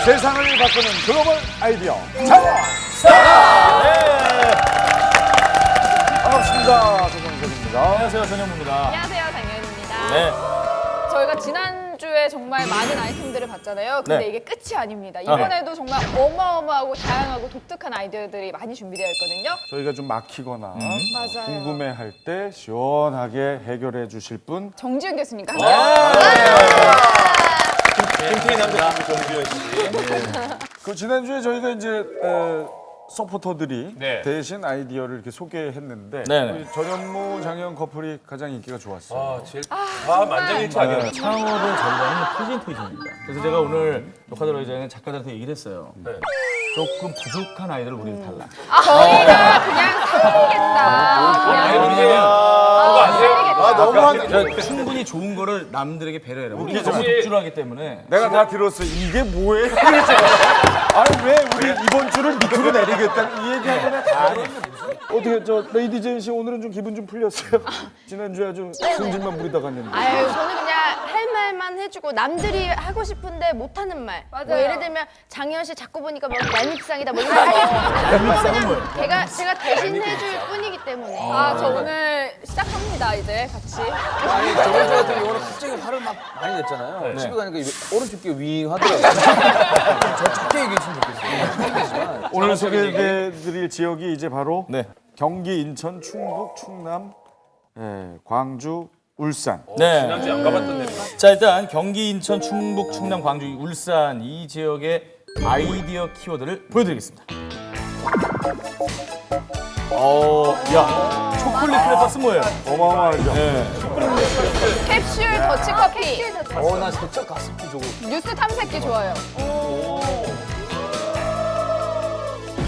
세상을 바꾸는 글로벌 아이디어 창업 스타트! 반갑습니다. 조정석입니다. 안녕하세요, 전현무입니다. 안녕하세요, 장현입니다. 네. 저희가 지난주에 정말 많은 아이템들을 봤잖아요. 근데 네. 이게 끝이 아닙니다. 이번에도 정말 어마어마하고 다양하고 독특한 아이디어들이 많이 준비되어 있거든요. 저희가 좀 막히거나 맞아요. 궁금해할 때 시원하게 해결해 주실 분 정지훈 교수님과 네. 함께 김태희 남자 정주현 씨. 그 지난주에 저희가 이제 서포터들이 네. 대신 아이디어를 이렇게 소개했는데 네네. 우리 전현무 장현 커플이 가장 인기가 좋았어요. 제일 만장일치 아니에요? 창업을 저희가 하는 프레젠테이션입니다. 그래서 제가 오늘 녹화 들어오기 전에 작가들한테 얘기를 했어요. 조금 부족한 아이디어를 우리는 달라. 저희가 그냥 살리겠다. 그거 아세요? 너무한 충분히 좋은 거를 남들에게 배려해라. 우리가 너무 독주하기 때문에. 내가 다 들었어. 이게 뭐예요? 아니 왜 우리 이번 주를 밑으로 내리겠다 이 얘기하거나 다 어떻게 저 레이디 제인 씨 오늘은 좀 기분 좀 풀렸어요? 지난주에 아주 승질만 부리다 갔는데. 아유, 저는 그냥 할 말만 해주고 남들이 하고 싶은데 못하는 말. 맞아요. 뭐 예를 들면 장현 씨 자꾸 보니까 뭐 얄밉상이다 뭐 이런 거 하겠습니다. 얄밉상은 뭐예요? 제가 대신 해줄 뿐이기 때문에. 저 오늘 시작합니다, 이제 같이. 아니 저번 주 같은 경우는 갑자기 화를 막 많이 냈잖아요. 집에 가니까 오른쪽 귀가 윙 하더라고요. 저 좋게 얘기했으면 좋겠어요. 오늘 소개해드릴 지역이 이제 바로 네. 경기, 인천, 충북, 충남, 광주, 울산. 네. 지난주에 안 가봤던 데. 자, 일단 경기, 인천, 충북, 충남, 광주, 울산 이 지역의 아이디어 키워드를 보여드리겠습니다. 야, 초콜릿 크래퍼스 뭐예요? 어마어마하죠. 네. 캡슐 더치커피. 나 살짝 가습기 저거. 뉴스 탐색기 좋아요.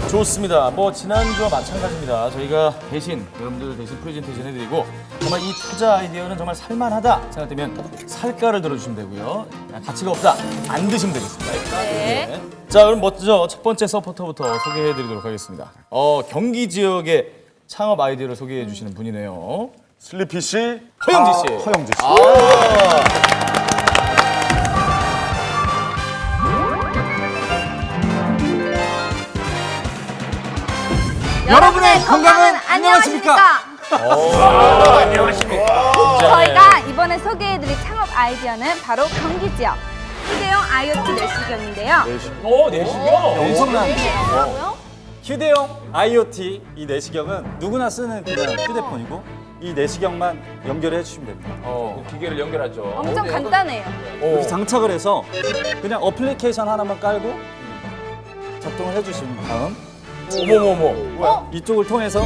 좋습니다. 뭐 지난주와 마찬가지입니다. 저희가 대신 여러분들 대신 프레젠테이션 해드리고 정말 이 투자 아이디어는 정말 살만하다 생각되면 살가를 들어주시면 되고요. 가치가 없다 안 드시면 되겠습니다. 네. 자, 그럼 먼저 첫 번째 서포터부터 소개해드리도록 하겠습니다. 경기 지역의 창업 아이디어를 소개해 주시는 분이네요. 슬리피 씨, 허영지 씨. 허영지 씨. 여러분의 건강은 안녕하십니까? 저희가 이번에 소개해드릴 창업 아이디어는 바로 경기 지역 휴대용 IoT 내시경인데요. 내시경? 엄청난 휴대용 IoT 이 내시경은 누구나 쓰는 그냥 휴대폰이고 이 내시경만 연결해 주시면 됩니다. 기계를 연결하죠. 엄청 간단해요. 이렇게 장착을 해서 그냥 어플리케이션 하나만 깔고 작동을 해주시면 다음 어머머머. 이쪽을 통해서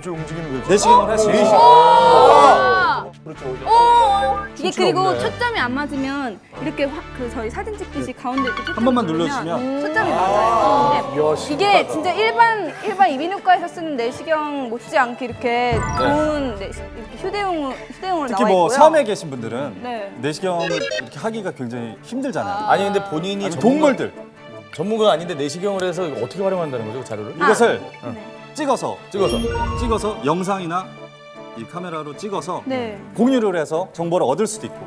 저 움직이는 거죠? 내시경을 할 수 있습니다. 이게 그리고 초점이 안 맞으면 이렇게 저희 사진 찍듯이 가운데 이렇게 초점 한 번만 누르면 눌러주시면 초점이 맞아요. 네. 이게 진짜 일반 이비인후과에서 쓰는 내시경 못지않게 이렇게 좋은 이렇게 휴대용으로 특히 나와 뭐 있고요. 섬에 계신 분들은 네. 내시경을 이렇게 하기가 굉장히 힘들잖아요. 아니 근데 본인이 아니, 동물들 전문가가 아닌데 내시경을 해서 이거 어떻게 활용한다는 거죠, 그 자료를? 이것을 네. 찍어서 영상이나 이 카메라로 찍어서 네. 공유를 해서 정보를 얻을 수도 있고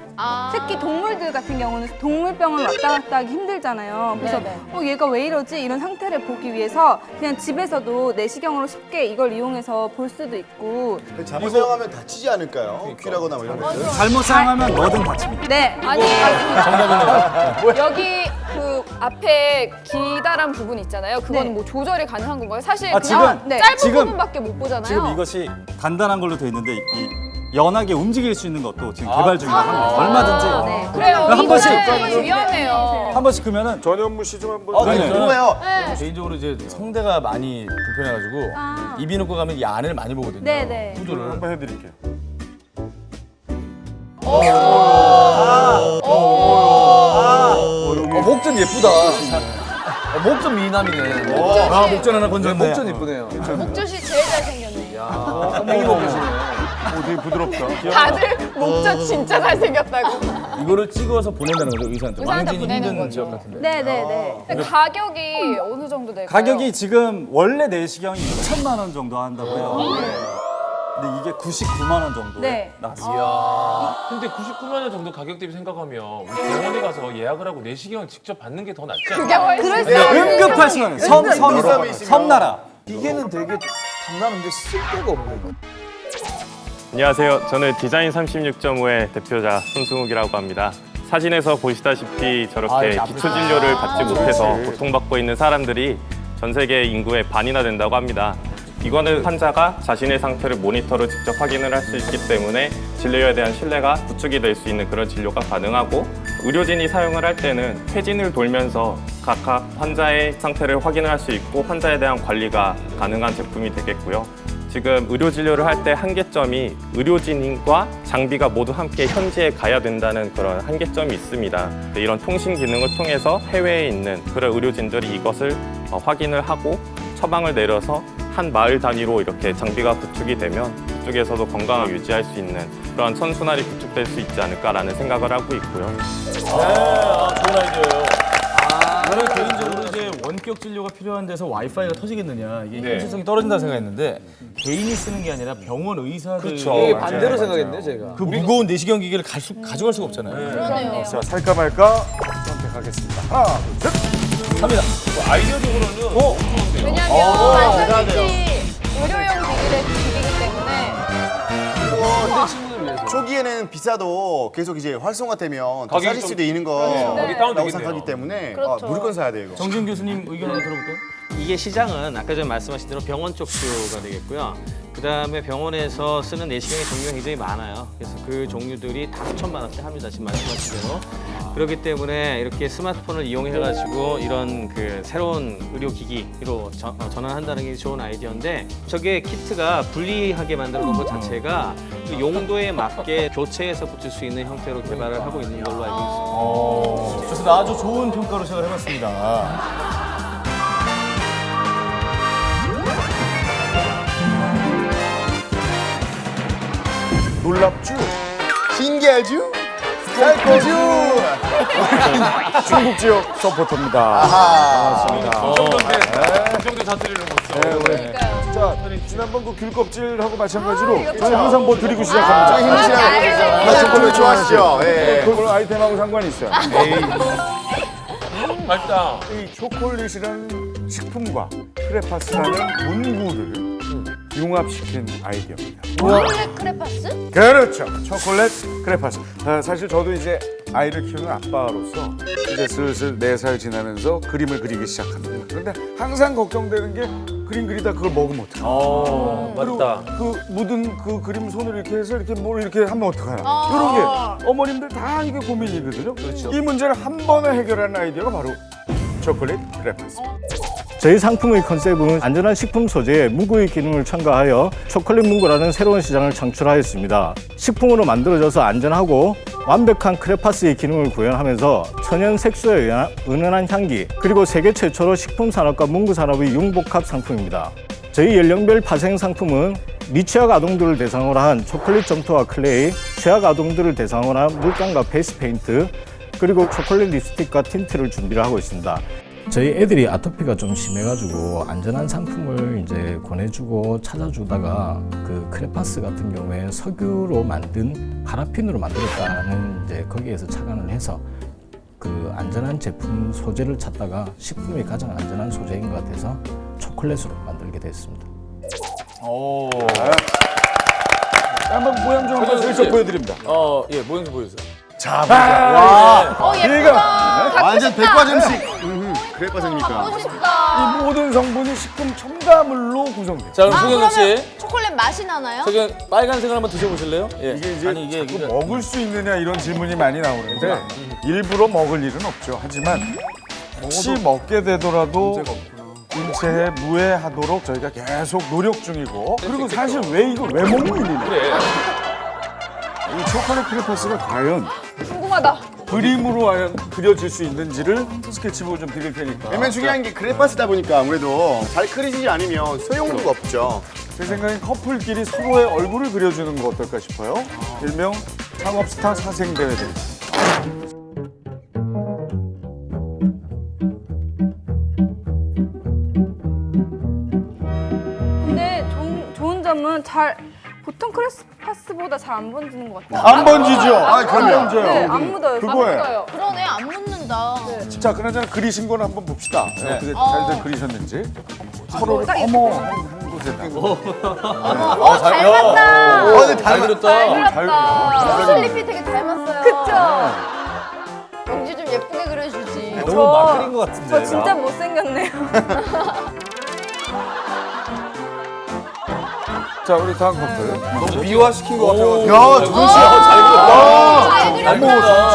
특히 동물들 같은 경우는 동물병을 왔다 갔다 하기 힘들잖아요. 그래서 네네. 얘가 왜 이러지? 이런 상태를 보기 위해서 그냥 집에서도 내시경으로 쉽게 이걸 이용해서 볼 수도 있고. 잘못 사용하면 다치지 않을까요? 귀라거나 뭐 이런 것들. 잘못 사용하면 뭐든 다칩니다. 네. 아니, 여기 그 앞에 기다란 부분 있잖아요. 그건 네. 뭐 조절이 가능한 건가요? 사실 아, 그냥 지금- 짧은 지금- 부분밖에 못 보잖아요. 지금 이것이 단단한 걸로 되어 있는데 이 연하게 움직일 수 있는 것도 지금 개발 중이라 합니다. 얼마든지 네. 그래요. 한 번씩 이거는 위험해요. 한 번씩 그러면은 전현무 씨 좀 한번. 네. 궁금해요. 개인적으로 이제 성대가 많이 불편해가지고 이비인후과 가면 이 안을 많이 보거든요. 네네. 구조를. 한번 해드릴게요. 목전 예쁘다. 목전 미남이네. 목전 하나 건졌네. 목전 예쁘네요. 목젖이 제일 잘생겼네. 땡이 먹으시네. 되게 부드럽다. 다들 목젖 진짜 잘생겼다고. 이거를 찍어서 보낸다는 거죠, 의사한테. 의사한테 왕진이 보내는 힘든 거죠. 지역 같은데. 네네네. 근데 가격이 어느 정도 될까요? 가격이 지금 원래 내시경이 2천만 원 정도 한다고요. 근데 이게 99만 원 정도 네. 나왔습니다. 근데 99만 원 정도 가격 대비 생각하면 병원에 가서 예약을 하고 내시경을 직접 받는 게 더 낫지 않나요? 그게 훨씬 응급할 수는 섬나라. 기계는 되게 탐나는데 쓸 데가 없는 거. 안녕하세요. 저는 디자인 36.5의 대표자 손승욱이라고 합니다. 사진에서 보시다시피 저렇게 기초 진료를 받지 못해서 고통받고 있는 사람들이 전 세계 인구의 반이나 된다고 합니다. 이거는 환자가 자신의 상태를 모니터로 직접 확인을 할 수 있기 때문에 진료에 대한 신뢰가 구축이 될 수 있는 그런 진료가 가능하고, 의료진이 사용을 할 때는 회진을 돌면서 각각 환자의 상태를 확인을 할 수 있고 환자에 대한 관리가 가능한 제품이 되겠고요. 지금 의료 진료를 할 때 한계점이 의료진과 장비가 모두 함께 현지에 가야 된다는 그런 한계점이 있습니다. 이런 통신 기능을 통해서 해외에 있는 그런 의료진들이 이것을 확인을 하고 처방을 내려서 한 마을 단위로 이렇게 장비가 구축이 되면 그쪽에서도 건강을 유지할 수 있는 그런 선순환이 구축될 수 있지 않을까라는 생각을 하고 있고요. 좋은 아이디어예요. 저는 개인적으로 이제 원격 진료가 필요한 데서 와이파이가 터지겠느냐, 이게 현실성이 떨어진다 생각했는데 개인이 쓰는 게 아니라 병원 의사들 이게 반대로 생각했네 제가. 그 무거운 내시경 기기를 가져갈 수가 없잖아요. 자, 살까 말까 선택하겠습니다. 하나, 둘, 셋. 아이디어적으로는 왜냐면 마사지지 의료용 기기이기 때문에 초기에는 비싸도 계속 이제 활성화되면 더 가격이 싸질 좀- 수도 있는 가격이 거라고 다운되겠네요. 생각하기 때문에 그렇죠. 무조건 사야 돼요 이거. 정진 교수님 의견 한번 들어볼까요? 이게 시장은 아까 전에 말씀하신 대로 병원 쪽 수요가 되겠고요. 그다음에 병원에서 쓰는 내시경의 종류가 굉장히 많아요. 그래서 그 종류들이 다 수천만 원대 합니다. 지금 말씀하신 대로. 그렇기 때문에 이렇게 스마트폰을 이용해가지고 이런 그 새로운 의료기기로 전환한다는 게 좋은 아이디어인데, 저게 키트가 분리하게 만들어 놓은 것 자체가 그 용도에 맞게 교체해서 붙일 수 있는 형태로 개발을 하고 있는 걸로 알고 있습니다. 좋습니다. 아주 좋은 평가로 시작을 해봤습니다. 놀랍죠? 신기하죠? 살 거죠? 중국 지역 서포터입니다. 아하. 그 정도 자체를 놓고 자, 지난번 그 귤껍질하고 마찬가지로 저희 항상 뭐 드리고 시작합니다. 저희 힘드시라고 나 초콜릿 좋아하시죠? 예. 그건 아이템하고 상관이 있어요. 맛있다. 이 초콜릿이라는 식품과 크레파스라는 문구를 융합시킨 아이디어입니다. 초콜릿 크레파스? 그렇죠. 초콜릿 크레파스. 사실 저도 이제 아이를 키우는 아빠로서 이제 슬슬 4살 지나면서 그림을 그리기 시작합니다. 그런데 항상 걱정되는 게 그림 그리다 그걸 먹으면 어떡하나. 맞다. 그 묻은 그 그림 손을 이렇게 해서 이렇게 뭘 이렇게 하면 어떡하나. 이런 게 어머님들 다 이게 고민이거든요. 이 문제를 한 번에 해결하는 아이디어가 바로 초콜릿 크레파스. 저희 상품의 컨셉은 안전한 식품 소재에 문구의 기능을 첨가하여 초콜릿 문구라는 새로운 시장을 창출하였습니다. 식품으로 만들어져서 안전하고 완벽한 크레파스의 기능을 구현하면서 천연 색소에 의한 은은한 향기, 그리고 세계 최초로 식품 산업과 문구 산업의 융복합 상품입니다. 저희 연령별 파생 상품은 미취학 아동들을 대상으로 한 초콜릿 점토와 클레이, 취학 아동들을 대상으로 한 물감과 베이스 페인트, 그리고 초콜릿 립스틱과 틴트를 준비를 하고 있습니다. 저희 애들이 아토피가 좀 심해가지고 안전한 상품을 이제 권해주고 찾아주다가 그 크레파스 같은 경우에 석유로 만든 파라핀으로 만들었다는 이제 거기에서 착안을 해서 그 안전한 제품 소재를 찾다가 식품이 가장 안전한 소재인 것 같아서 초콜릿으로 만들게 됐습니다. 한번 모양 좀 한번 슬쩍 보여드립니다. 예, 모양 좀 보여주세요. 얘가 완전 백과점식. 크레파스입니까? 먹고 싶다. 이 모든 성분이 식품 첨가물로 구성돼요. 자, 그럼 송영석 씨, 그러면 초콜릿 맛이 나나요? 저기 빨간색을 한번 드셔보실래요? 예. 이게 이제 아니, 이게 자꾸 먹을 수 있느냐 이런 질문이 많이 나오는데 일부러 먹을 일은 없죠. 하지만 혹시 먹게 되더라도 인체에 무해하도록 저희가 계속 노력 중이고, 그리고 사실 왜 이걸 왜 먹는 일이냐. 이 초콜릿 크레파스가 과연 궁금하다. 그림으로 과연 그려질 수 있는지를 스케치북을 좀 드릴 테니까. 왜냐면 중요한 게 크레파스다 보니까 아무래도 잘 그려지지 않으면 소용도가 없죠. 제 생각엔 커플끼리 서로의 얼굴을 그려주는 거 어떨까 싶어요. 일명 창업스타 사생대회 드립니다. 근데 좋은 점은 잘 보통 크레파스보다 잘 안 번지는 것 같아요. 안 번지죠? 아, 그럼요. 네, 안 묻어요. 그거예요. 그러네, 안 묻는다. 자, 그나저나 그리신 거는 한번 봅시다. 어떻게 잘들 그리셨는지. 서로를 딱 어머 이렇게 하는 곳에 딱. 잘 맞다. 근데 잘 그렸다. 잘 그렸다. 슬리피 되게 닮았어요. 그쵸? 영지 좀 예쁘게 그려주지. 너무 막 그린 것 같은데. 저 진짜 못생겼네요. 자, 우리 다음 커플. 너무 미화시킨 것 같아요. 야, 정씨잘 그렸다.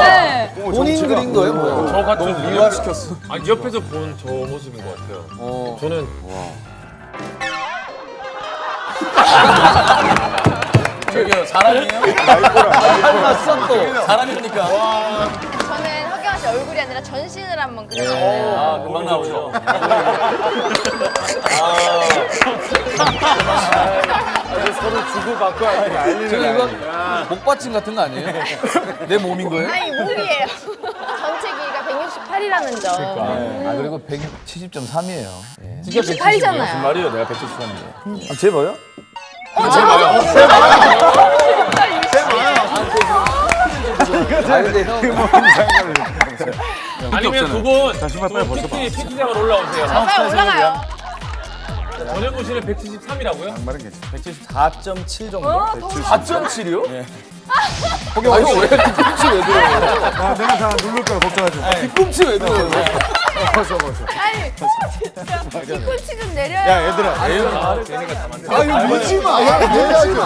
네. 본인 그린 거예요? 뭐야? 저 같은 너무 미화시켰어. 아니 옆에서 본 저 모습인 것 같아요. 저는 저기요, 사람이에요? 닮았어 또. 사람입니까? 저는 허경아 씨 얼굴이 아니라 전신을 한번 그려봤어요. 아, 금방 나오죠. 서로 주고받고 알리는 저기 이거 목받침 같은 거 아니에요? 내 몸인 거예요? 아니, 목이에요. 전체 길이가 168이라는 점. 아, 그리고 170.3이에요. 68이잖아요. 말이에요? 내가 173이에요. 아, 제봐요? 아, 근데 형. 아니면 두분 신발 빨리 벗어봐. PT장을 올라오세요. 빨리 올라가요. 전현무 씨는 173이라고요? 말은 괜찮아. 174.7 정도. 4.7이요? 네. 아, 형 왜 뒤꿈치 왜 들어요? 아, 내가 다 누를 거야, 걱정하지 마. 뒤꿈치 왜 들어요? 아니, 진짜. 뒤꿈치 좀 내려요. 야, 얘들아. 아, 이거 밀지 마. 야, 밀지 마.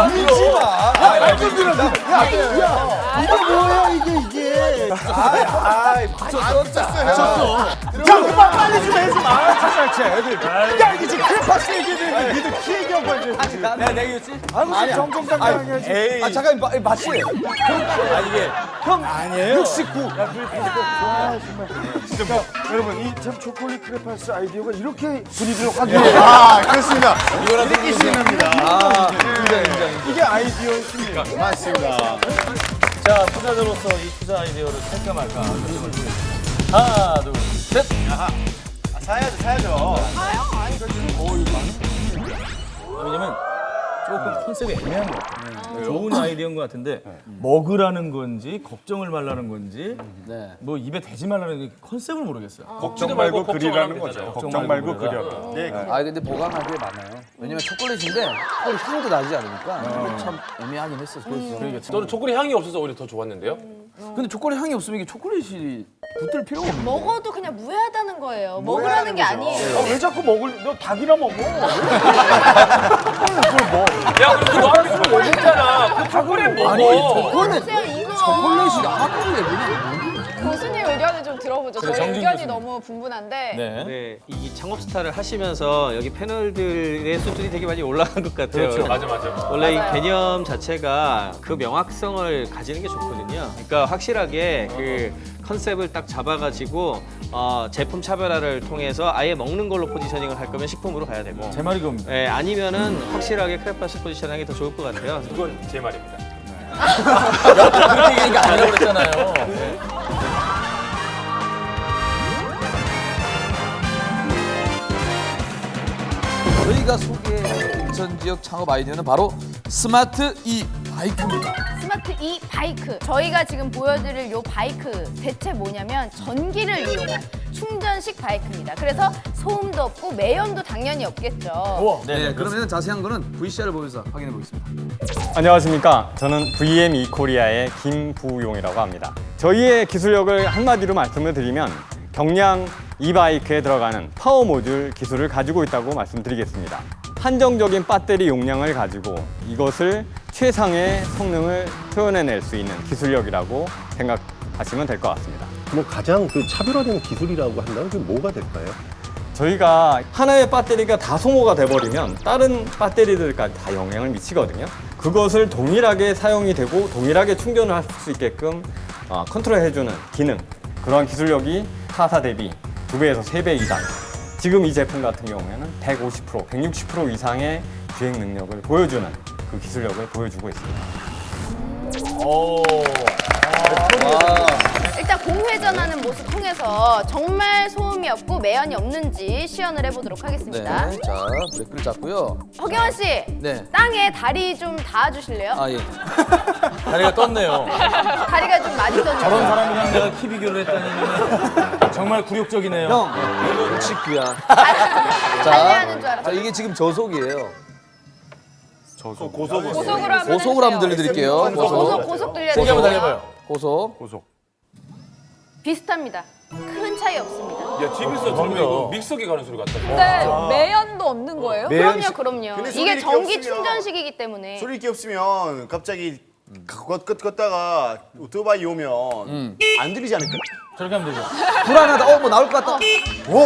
밀지 마. 야, 남편들은 야, 이게 뭐야, 이게. 졌어. 자, 그만 빨리 좀 해지 마. 진짜, 애들. 야, 이게 지금 크레파스 얘기는 니들 키 얘기하고 앉아. 내가 이겼지? 아, 무슨 정정당당하게 하지. 아, 잠깐, 맞지? 아니에요. 69. 야, 진짜. 여러분, 이 참 초콜릿 크레파스 아이디어가 이렇게 분위기를 확 아, 그렇습니다. 이렇게 신납니다. 아, 인정. 이게 아이디어의 힘이에요. 맞습니다. 자, 투자자로서 이 투자 아이디어를 살까 말까 결정을 해보겠습니다. 하나, 둘, 셋. 사야죠. 왜냐면 조금 컨셉이 애매한 것 같아요. 좋은 아이디어인 것 같은데 먹으라는 건지 걱정을 말라는 건지 네. 뭐 입에 대지 말라는 게 컨셉을 모르겠어요. 걱정 말고 그리라는 거죠. 되잖아요. 걱정 말고 그려라. 그려라. 아, 근데 보강할 게 많아요. 왜냐면 초콜릿인데 초콜릿 향도 나지 않으니까 참 애매하긴 했었어. 그래서. 저는 초콜릿 향이 없어서 오히려 더 좋았는데요. 근데 초콜릿 향이 없으면 이게 초콜릿이 붙을 필요가 없는 거예요. 먹어도 그냥 무해하다는 거예요. 먹으라는 게 아니에요. 왜 자꾸 너 닭이나 먹어? 야, 그리고 너한테 초콜릿 있잖아. 그 초콜릿 먹어. 보세요, 이거. 초콜릿이 하루에 그냥 교수님 의견을 좀 들어보죠. 저희 정진 의견이 교수님. 너무 분분한데. 네. 네, 이 창업 스타를 하시면서 여기 패널들의 수준이 되게 많이 올라간 것 같아요. 그렇죠. 맞아. 원래 맞아요. 이 개념 자체가 그 명확성을 가지는 게 좋거든요. 그러니까 확실하게 그 컨셉을 딱 잡아가지고 제품 차별화를 통해서 아예 먹는 걸로 포지셔닝을 할 거면 식품으로 가야 되고, 제 말이 그겁니다. 아니면은 확실하게 크레파스 포지셔닝이 더 좋을 것 같아요. 그건 제 말입니다. 그렇게 얘기하니까 아니라고 그랬잖아요. 저희가 소개할 인천 지역 창업 아이디어는 바로 스마트 이 바이크입니다. 스마트 이 바이크. 저희가 지금 보여드릴 요 바이크 대체 뭐냐면 전기를 이용한 충전식 바이크입니다. 그래서 소음도 없고 매연도 당연히 없겠죠. 네, 그러면 자세한 거는 VCR을 보면서 확인해 보겠습니다. 안녕하십니까. 저는 VM 이코리아의 김부용이라고 합니다. 저희의 기술력을 한마디로 말씀을 드리면 경량 이바이크에 들어가는 파워 모듈 기술을 가지고 있다고 말씀드리겠습니다. 한정적인 배터리 용량을 가지고 이것을 최상의 성능을 표현해낼 수 있는 기술력이라고 생각하시면 될 것 같습니다. 뭐 가장 그 차별화된 기술이라고 한다면 그 뭐가 될까요? 저희가 하나의 배터리가 다 소모가 돼버리면 다른 배터리들까지 다 영향을 미치거든요. 그것을 동일하게 사용이 되고 동일하게 충전을 할 수 있게끔 컨트롤해주는 기능, 그러한 기술력이 타사 대비 2배에서 3배 이상, 지금 이 제품 같은 경우에는 150%, 160% 이상의 주행 능력을 보여주는 그 기술력을 보여주고 있습니다. 일단 공회전하는 모습 통해서 정말 소음이 없고 매연이 없는지 시연을 해보도록 하겠습니다. 네, 자 브레이크를 잡고요. 허경환 씨, 네. 땅에 다리 좀 닿아주실래요? 아 예. 다리가 떴네요. 다리가 좀 많이 떴네요. 저런 사람이랑 내가 키 비교를 했다니 정말 굴욕적이네요. 형, 역시 귀야. 달래하는 줄 알았어. 자, 이게 지금 저속이에요. 고속으로 한번 고속으로 한번 들려드릴게요. 고속 세게 한번 들려주세요. 달려봐요. 고속. 비슷합니다. 큰 차이 없습니다. 야, TV에서 들으면 이거 믹서기 가는 소리 같다. 근데 매연도 없는 거예요? 그럼요. 근데 이게 소리 전기 없으면- 충전식이기 때문에. 소리 있게 없으면 갑자기 걷다가 오토바이 오면 안 들리지 않을까? 저렇게 하면 되죠. 불안하다. 뭐 나올 것 같다.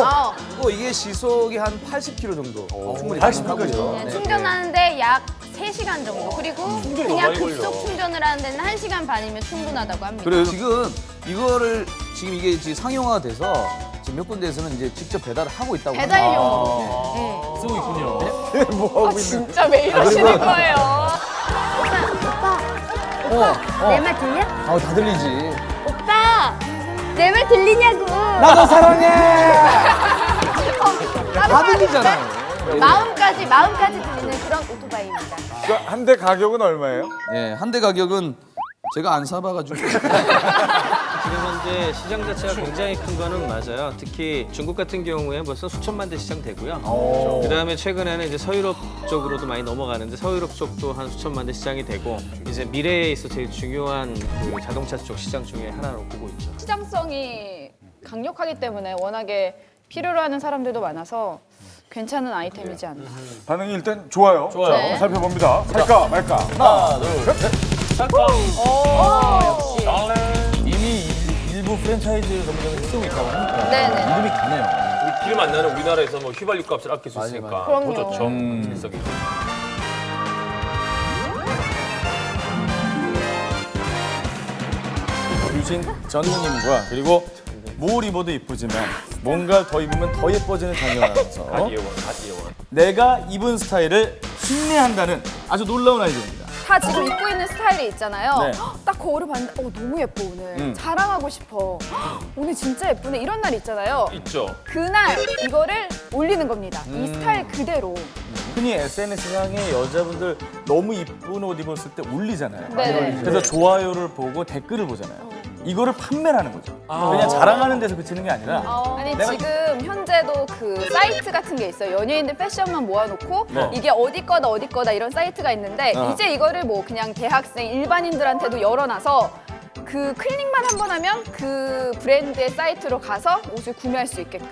아, 그리고 이게 시속이 한 80km 정도. 충분히 80km? 네, 충전하는데 약 3시간 정도. 그리고 그냥 급속 충전을 하는 데는 1시간 반이면 충분하다고 합니다. 그래요. 지금 이거를 지금 이게 지금 상용화가 돼서 지금 몇 군데에서는 이제 직접 배달을 하고 있다고 합니다. 배달용으로. 네. 쓰고 있군요. 아, 진짜 왜 이러시는 거예요? 오빠, 내 말 들려? 아, 다 들리지. 오빠, 내 말 들리냐고. 나도 사랑해. 다 들리잖아요. 마음까지 들리는 그런 오토바이입니다. 한 대 가격은 얼마예요? 예, 한 대 가격은 제가 안 사봐가지고. 지금 현재 시장 자체가 굉장히 큰 거는 맞아요. 특히 중국 같은 경우에 벌써 수천만 대 시장 되고요. 그다음에 최근에는 이제 서유럽 쪽으로도 많이 넘어가는데 서유럽 쪽도 한 수천만 대 시장이 되고 이제 미래에 있어 제일 중요한 그 자동차 쪽 시장 중에 하나로 보고 있죠. 시장성이 강력하기 때문에 워낙에 필요로 하는 사람들도 많아서 괜찮은 아이템이지 않나. 반응이 일단 좋아요. 좋아요. 자, 한번 살펴봅니다. 살까 말까. 하나, 둘, 셋. 역시. 이미 일부 프랜차이즈 점점에서 쓰고 있다고 하니까 네네. 이름이 가네요. 우리 기름 안 나는 우리나라에서 뭐 휘발유 값을 아낄 수 있으니까 그럼요. 더 좋죠. 믹서기. 유신 전무님과 그리고 뭘 입어도 이쁘지만 뭔가 더 입으면 더 예뻐지는 장현아나운서. 가디예원. 내가 입은 스타일을 흉내한다는 아주 놀라운 아이디어입니다. 다 지금 입고 있는 스타일이 있잖아요. 네. 딱 거울을 봤는데 너무 예뻐 오늘. 자랑하고 싶어. 오늘 진짜 예쁘네. 이런 날 있잖아요. 있죠. 그날 이거를 올리는 겁니다. 이 스타일 그대로. 흔히 SNS상에 여자분들 너무 이쁜 옷 입었을 때 올리잖아요. 네. 그래서 좋아요를 보고 댓글을 보잖아요. 이거를 판매를 하는 거죠. 그냥 자랑하는 데서 그치는 게 아니라 아니 내가 지금 현재도 그 사이트 같은 게 있어요. 연예인들 패션만 모아놓고 네. 이게 어디 거다 이런 사이트가 있는데 이제 이거를 뭐 그냥 대학생 일반인들한테도 열어놔서 그 클릭만 한 번 하면 그 브랜드의 사이트로 가서 옷을 구매할 수 있게끔.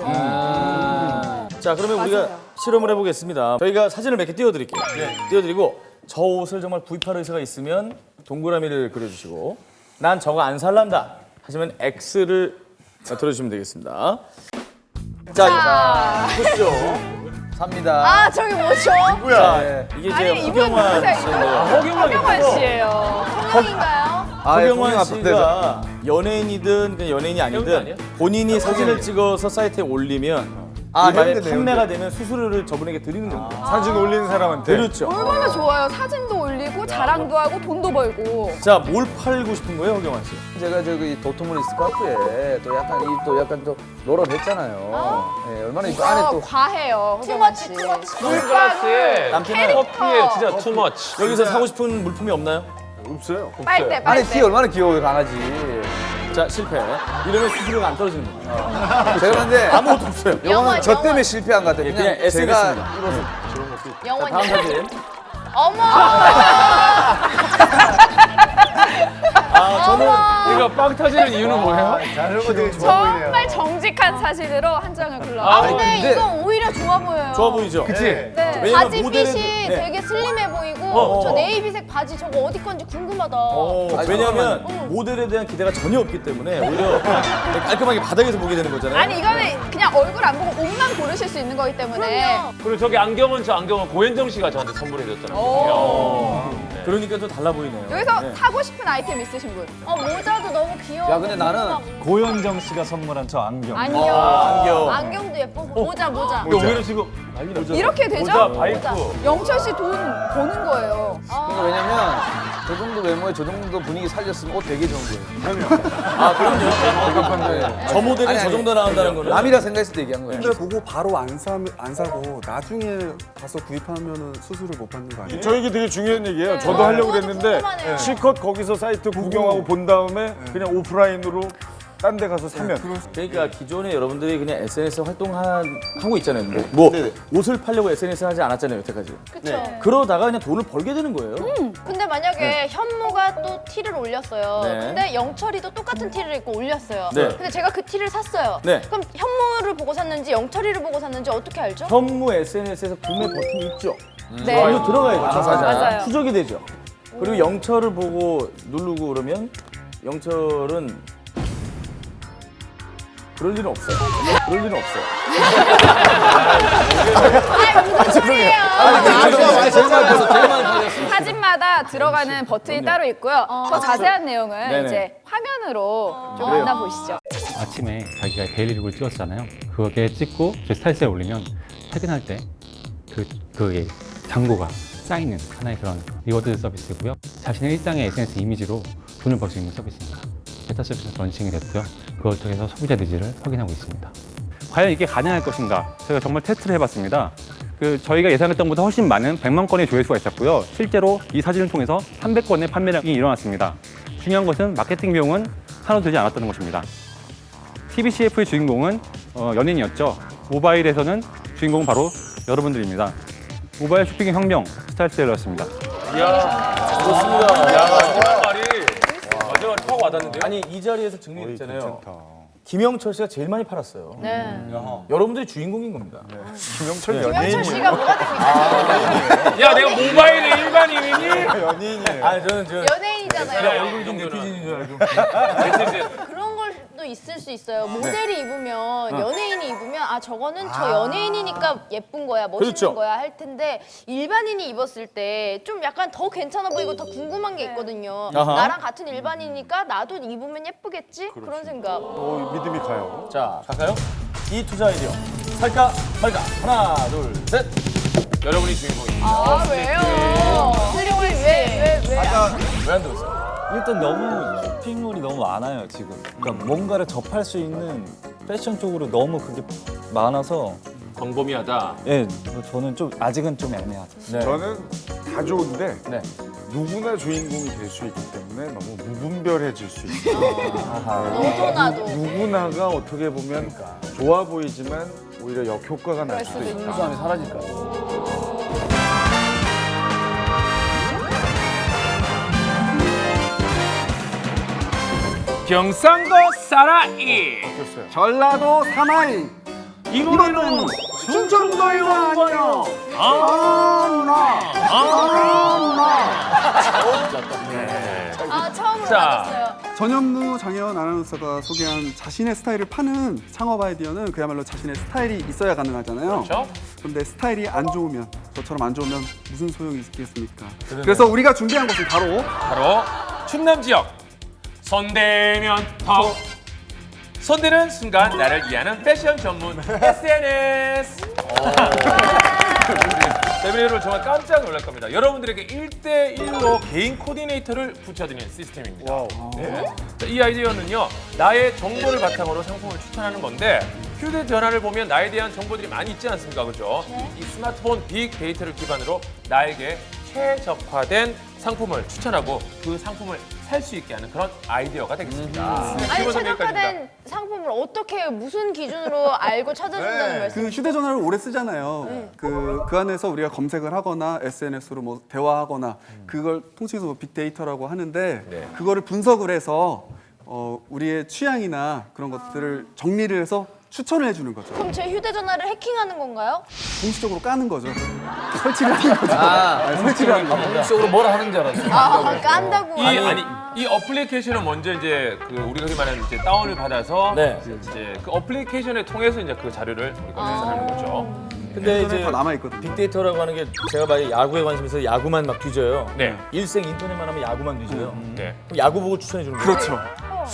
자, 그러면 우리가 맞아요. 실험을 해보겠습니다. 저희가 사진을 몇 개 띄워드릴게요. 띄워드리고 저 옷을 정말 구입할 의사가 있으면 동그라미를 그려주시고 난 저거 안 살란다 하시면 X를 들어주시면 되겠습니다. 자, 보시죠. 삽니다. 아 저기 뭐죠? 자, 이게 아니 이제 이분 허경환 누구세요? 씨인데요. 허경환 씨예요. 통영인가요? 허경환 씨가 연예인이든 그냥 연예인이 아니든 본인이 사진을 찍어서 사이트에 올리면 만약에 판매가 되면 수수료를 저분에게 드리는 겁니다. 사진 올리는 사람한테. 그렇죠. 얼마나 좋아요. 사진도 올리고 자랑도 하고 돈도 벌고. 자, 뭘 팔고 싶은 거예요, 허경환 씨? 제가 저기 도톰리 스카프에 또 약간 또 노력했잖아요. 예, 얼마나 이 안에 또 과해요. 허경환 씨. 선글라스에 커피에 진짜 투머치. 여기서 사고 싶은 물품이 없나요? 없어요. 빨대. 안에 티 얼마나 귀여워요 강아지. 자, 실패. 이러면 수수료가 안 떨어지는 겁니다. 제가 근데 아무것도 없어요. 이거는 저 때문에 실패한 것 같아요. 그냥 그냥 제가 SNS입니다. 입어서. 영원히. 다음 사진. 어머! 저는 이거 빵 터지는 이유는 뭐예요? 정말 정직한 사실으로 한 장을 골라. 아, 근데 근데- 이건 오히려 좋아 보여요. 좋아 보이죠? 그치? 네. 왜냐면 바지 모델은- 핏이 네. 되게 슬림해 보이고 저 네이비색 바지 저거 어디 건지 궁금하다. 왜냐하면 모델에 대한 기대가 전혀 없기 때문에 오히려 깔끔하게 바닥에서 보게 되는 거잖아요. 아니 이거는 그냥 얼굴 안 보고 옷만 고르실 수 있는 거기 때문에. 그리고 저기 안경은 고현정 씨가 저한테 선물해줬잖아요. 그러니까 좀 달라 보이네요. 여기서 네. 사고 싶은 아이템 있으신 분? 모자도 너무 귀여워. 야 근데 나는 고현정 씨가 선물한 저 안경. 아니요. 안경. 안경도 예쁘고 모자. 오히려 지금 이렇게 되죠? 모자, 바이크. 영철 씨 돈 버는 거예요. 그러니까 왜냐면 저 정도 외모에 저 정도 분위기 살렸으면 되게 좋은 거예요. 아, 그럼요. 저 모델이 저 정도 나온다는 거는 남이라 생각했을 때 얘기한 거예요. 근데 보고 바로 안 사고 나중에 가서 구입하면 수수료 못 받는 거 아니에요? 저에게 되게 중요한 얘기예요. 저도 하려고 그랬는데 실컷 거기서 사이트 구경하고 본 다음에 그냥 오프라인으로 딴 데 가서 사면. 그러니까 기존에 여러분들이 그냥 SNS 활동하고 있잖아요. 뭐 옷을 팔려고 SNS 하지 않았잖아요, 여태까지. 그쵸. 그러다가 그냥 돈을 벌게 되는 거예요. 근데 만약에 현무가 또 티를 올렸어요. 네. 근데 영철이도 똑같은 티를 입고 올렸어요. 네. 근데 제가 그 티를 샀어요. 네. 그럼 현무를 보고 샀는지 영철이를 보고 샀는지 어떻게 알죠? 현무 SNS에서 구매 버튼이 있죠. 네. 이거 들어가야죠. 맞아요. 추적이 되죠. 그리고 영철을 보고 누르고 그러면 영철은 그럴 일은 없어요. 그럴 일은 없어요. 무슨 소리예요? 제일 많이 팔렸어. 사진마다 들어가는 버튼이 따로 있고요. 더 자세한 내용은 네네. 이제 화면으로 좀 만나보시죠. 아침에 자기가 데일리룩을 찍었잖아요. 그게 찍고 저희 스타일스에 올리면 퇴근할 때 그게 광고가 쌓이는 하나의 그런 리워드 서비스고요. 자신의 일상의 SNS 이미지로 돈을 벌 수 있는 서비스입니다. 베타 서비스가 런칭이 됐고요. 그걸 통해서 소비자 니즈를 확인하고 있습니다. 과연 이게 가능할 것인가? 저희가 정말 테스트를 해봤습니다. 저희가 예상했던 것보다 훨씬 많은 100만 건의 조회수가 있었고요. 실제로 이 사진을 통해서 300건의 판매량이 일어났습니다. 중요한 것은 마케팅 비용은 하나도 들지 않았다는 것입니다. TBCF의 주인공은 연예인이었죠. 모바일에서는 주인공은 바로 여러분들입니다. 모바일 쇼핑의 혁명, 스타일셀러였습니다. 이야, 좋습니다. 야, 말이 마지막에 턱 와닿는데요? 아니 이 자리에서 증명했잖아요. 김영철 씨가 제일 많이 팔았어요. 네. 여러분들이 주인공인 겁니다. 김영철 김영철 씨가 뭐가 됩니까? 야, 내가 모바일의 일반인이니? 연예인이에요. 아 저는 연예인이잖아요. 얼굴 좀 네티즌인 줄 알고. 그런 걸도 있을 수 있어요. 모델이 입으면 연예인이 입으면 저거는 저 연예인이니까 예쁜 거야, 멋있는 그렇죠. 거야 할 텐데 일반인이 입었을 때 좀 약간 더 괜찮아 보이고 더 궁금한 게 있거든요. 아하. 나랑 같은 일반인이니까 나도 입으면 예쁘겠지? 그런 생각. 믿음이 가요. 자 갈까요? 이 투자 아이디어 살까 말까 하나 둘 셋. 여러분이 주인공입니다. 왜요? 슬림을 왜? 왜 안 들었어요? 일단 너무 쇼핑몰이 너무 많아요 지금. 그러니까 뭔가를 접할 수 있는 패션 쪽으로 너무 그게 많아서 광범위하다. 예, 저는 좀 아직은 좀 애매하죠. 네. 저는 다 좋은데 네. 누구나 주인공이 될 수 있기 때문에 너무 무분별해질 수 있어요. 너도 나도. 누구나가 어떻게 보면 좋아 보이지만 오히려 역효과가 날 수도 있다. 순수함이 사라질까. 경상도 사나이. 전라도 사나이 이 노래는 충청도에 와요. 처음으로 자. 받았어요. 전현무 장혜원 아나운서가 소개한 자신의 스타일을 파는 창업 아이디어는 그야말로 자신의 스타일이 있어야 가능하잖아요. 그렇죠? 근데 스타일이 안 좋으면 저처럼 안 좋으면 무슨 소용이 있겠습니까? 그래서 우리가 준비한 것은 바로 충남 지역 손대면 턱. 손대는 순간 나를 이해하는 패션 전문 SNS. 데뷔를 정말 깜짝 놀랄 겁니다. 여러분들에게 1대1로 개인 코디네이터를 붙여드리는 시스템입니다. 네. 자, 이 아이디어는요, 나의 정보를 바탕으로 상품을 추천하는 건데, 휴대전화를 보면 나에 대한 정보들이 많이 있지 않습니까? 그죠? 이 스마트폰 빅데이터를 기반으로 나에게 최적화된 상품을 추천하고 그 상품을 살 수 있게 하는 그런 아이디어가 되겠습니다. 아니 기본 여기까지입니다. 최적화된 상품을 어떻게 무슨 기준으로 알고 찾아준다는 말씀? 그 휴대전화를 오래 쓰잖아요. 그 안에서 우리가 검색을 하거나 SNS로 뭐 대화하거나 그걸 통칭해서 뭐 빅데이터라고 하는데 그거를 분석을 해서 우리의 취향이나 그런 것들을 정리를 해서 추천을 해주는 거죠. 그럼 제 휴대전화를 해킹하는 건가요? 공식적으로 까는 거죠. 설치를 하는 거죠. 설치를 하는 거죠. 공식적으로 뭐라 하는 줄 알았어요. 깐다고. 이 어플리케이션을 먼저 이제 그 우리가 흔히 말하는 이제 다운을 받아서 이제 그 어플리케이션을 통해서 이제 그 자료를 우리가 계산하는 거죠. 근데 이제 다 남아 있거든요. 빅데이터라고 하는 게 제가 만약 야구에 관심 있어서 야구만 막 뒤져요. 네. 일생 인터넷만 하면 야구만 뒤져요. 네. 그럼 야구 보고 추천해 주는 거예요. 그렇죠.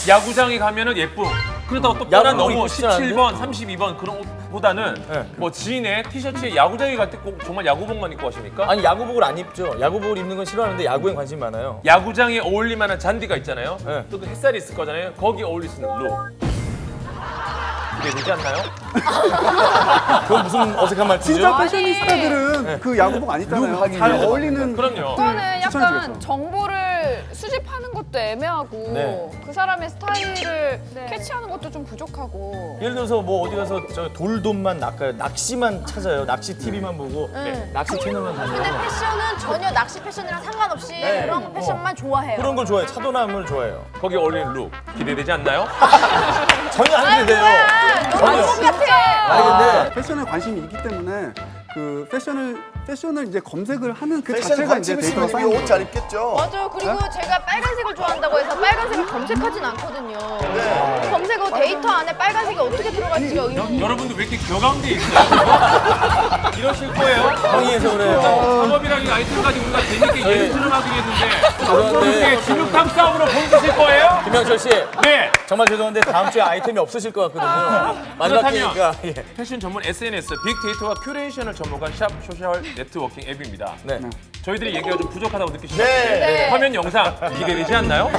야구장에 가면은 예쁨. 그러다가 또 야구 뻔한 너무 입고 싶지 않은데? 17번, 32번 그런 옷보다는 뭐 지인의 티셔츠에 야구장에 갈 때 꼭 정말 야구복만 입고 가십니까? 아니 야구복을 안 입죠. 야구복을 입는 건 싫어하는데 야구엔 관심이 많아요. 야구장에 어울릴 만한 잔디가 있잖아요. 또 그 햇살이 있을 거잖아요. 거기 어울릴 수 있는 룩. 기대되지 않나요? 그건 무슨 어색한 말투죠? 진짜 패셔니스타들은 그 야구복 안 입잖아요. 잘 어울리는. 그럼요. 이거는 약간 추천해주겠죠. 정보를 수집하는 것도 애매하고 네. 그 사람의 스타일을 캐치하는 것도 좀 부족하고. 예를 들어서 뭐 어디 가서 저 돌돔만 낚아요. 낚시만 찾아요. 낚시 TV만 보고 낚시 채널만 근데 다녀요. 패션은 전혀 낚시 패션이랑 상관없이 네. 그런 패션만 좋아해요. 그런 걸 좋아해요. 차도남을 좋아해요. 거기 어울리는 룩 기대되지 않나요? 전혀 안 기대돼요. 너무 똑같아. 아니 근데 패션에 관심이 있기 때문에 그 패션을 이제 검색을 하는 그 패션 자체가 이제 관심 데이터가 있으면 쌓이는 옷 거예요. 잘 입겠죠. 맞아요. 그리고 제가 빨간색을 좋아한다고 해서 빨간색을 검색하진 않거든요. 네. 검색 후 데이터 안에 빨간색이 어떻게 들어갈지가 의문이에요. 여러분들 왜 이렇게 격앙돼 있어요? 이러실 거예요? 항의해서 그래요. 상업이랑 이 아이템까지 우리가 재밌게 예를 들어가기로 했는데 이렇게 진흙탕 싸움으로 보여주실 거예요? 김영철 씨. 네. 정말 죄송한데 다음 주에 아이템이 없으실 것 같거든요. 마지막 그렇다면 기회니까. 예. 패션 전문 SNS 빅데이터와 큐레이션을 접목한 샵 소셜 네트워킹 앱입니다. 네. 저희들이 얘기가 좀 부족하다고 느끼시나요? 네. 화면 영상 기대되지 않나요?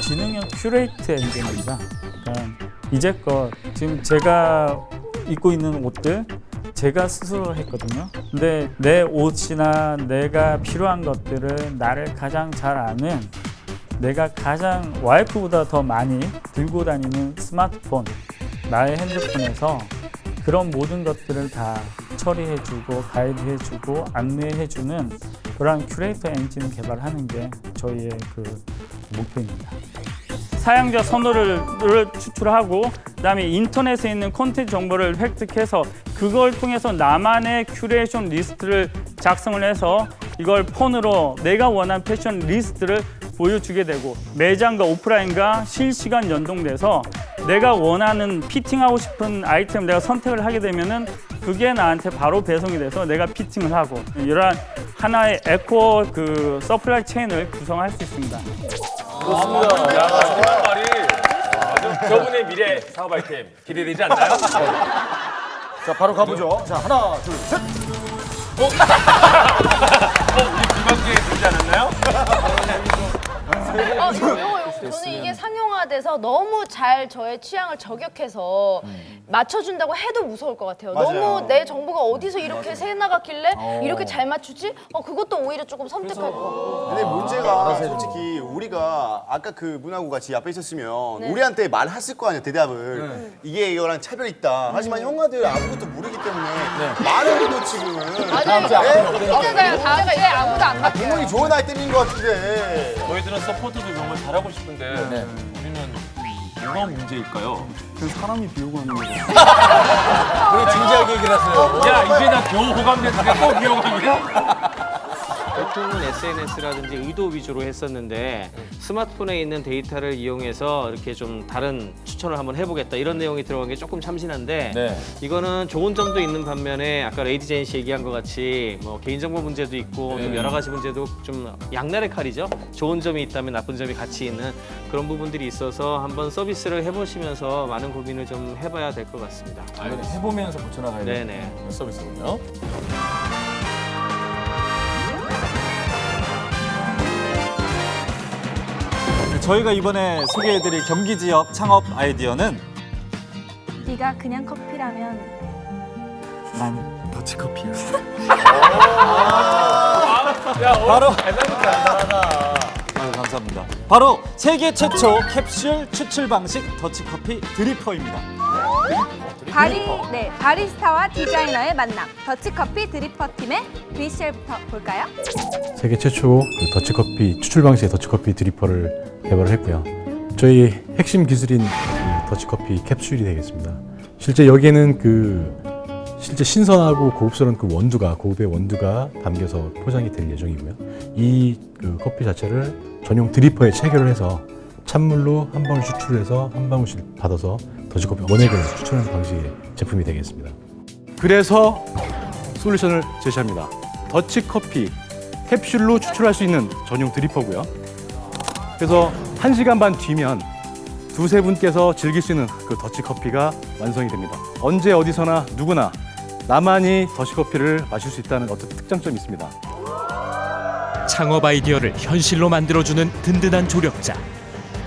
지능형 큐레이트 엔진입니다. 그러니까 이제껏 지금 제가 입고 있는 옷들 제가 스스로 했거든요. 근데 내 옷이나 내가 필요한 것들을 나를 가장 잘 아는 내가 가장 와이프보다 더 많이 들고 다니는 스마트폰, 나의 핸드폰에서 그런 모든 것들을 다 처리해주고 가이드해주고 안내해주는 그런 큐레이터 엔진을 개발하는 게 저희의 그 목표입니다. 사용자 선호를 추출하고 그다음에 인터넷에 있는 콘텐츠 정보를 획득해서 그걸 통해서 나만의 큐레이션 리스트를 작성을 해서 이걸 폰으로 내가 원하는 패션 리스트를 보여주게 되고 매장과 오프라인과 실시간 연동돼서 내가 원하는 피팅하고 싶은 아이템 내가 선택을 하게 되면은 그게 나한테 바로 배송이 돼서 내가 피팅을 하고 이러한 하나의 에코 그 서플라이 체인을 구성할 수 있습니다. 그렇습니다. 야, 정말 말이 아주 저분의 미래 사업 아이템 기대되지 않나요? 자, 바로 가보죠. 자, 하나, 둘, 셋. 우리 비방기에 들지 않았나요? 저는 이게 상용화돼서 너무 잘 저의 취향을 저격해서 맞춰준다고 해도 무서울 것 같아요. 맞아요. 너무 내 정보가 어디서 이렇게 새 나갔길래 이렇게 잘 맞추지? 그것도 오히려 조금 섬뜩할 것 같고. 근데 문제가 솔직히 우리가 아까 그 문화고 같이 앞에 있었으면 네. 우리한테 말했을 거 아니야 대답을 이게 이거랑 차별이 있다. 하지만 형아들 아무것도 모르기 때문에 말을 해도 지금은 다음 주에 있잖아요. 다음 주에 아무도 안 맡겨요. 분명히 좋은 아이템인 것 같은데. 저희들은 서포트도 정말 잘하고 싶은데 우리는 뭐가 문제일까요? 그 사람이 비우고 하는 거죠. 왜 진지하게 얘기를 하세요? 야 이제 나 겨우 호감됐는데 또 비호감이야? 보통은 SNS라든지 의도 위주로 했었는데 스마트폰에 있는 데이터를 이용해서 이렇게 좀 다른 추천을 한번 해보겠다 이런 내용이 들어간 게 조금 참신한데 네. 이거는 좋은 점도 있는 반면에 아까 레이디 제인 씨 얘기한 것 같이 뭐 개인정보 문제도 있고 좀 여러 가지 문제도 좀 양날의 칼이죠. 좋은 점이 있다면 나쁜 점이 같이 있는 그런 부분들이 있어서 한번 서비스를 해보시면서 많은 고민을 좀 해봐야 될 것 같습니다. 해보면서 고쳐나가야 되는 네네. 서비스군요. 저희가 이번에 소개해드릴 경기 지역 창업 아이디어는 네가 그냥 커피라면 난 더치커피야. 바로 아유, 감사합니다. 바로 세계 최초 캡슐 추출 방식 더치커피 드리퍼입니다. 바리스타와 디자이너의 만남. 더치커피 드리퍼 팀의 VCR부터 볼까요? 세계 최초 그 더치커피 추출 방식의 더치커피 드리퍼를 개발을 했고요. 저희 핵심 기술인 이 더치커피 캡슐이 되겠습니다. 실제 여기에는 실제 신선하고 고급스러운 그 원두가 고급의 원두가 담겨서 포장이 될 예정이고요. 이 그 커피 자체를 전용 드리퍼에 체결을 해서 찬물로 한 방울 추출해서 한 방울씩 받아서 더치커피 원액을 추출하는 방식의 제품이 되겠습니다. 그래서 솔루션을 제시합니다. 더치커피 캡슐로 추출할 수 있는 전용 드리퍼고요. 그래서 1시간 반 뒤면 두세 분께서 즐길 수 있는 그 더치커피가 완성이 됩니다. 언제 어디서나 누구나 나만이 더치커피를 마실 수 있다는 어떤 특장점이 있습니다. 창업 아이디어를 현실로 만들어주는 든든한 조력자.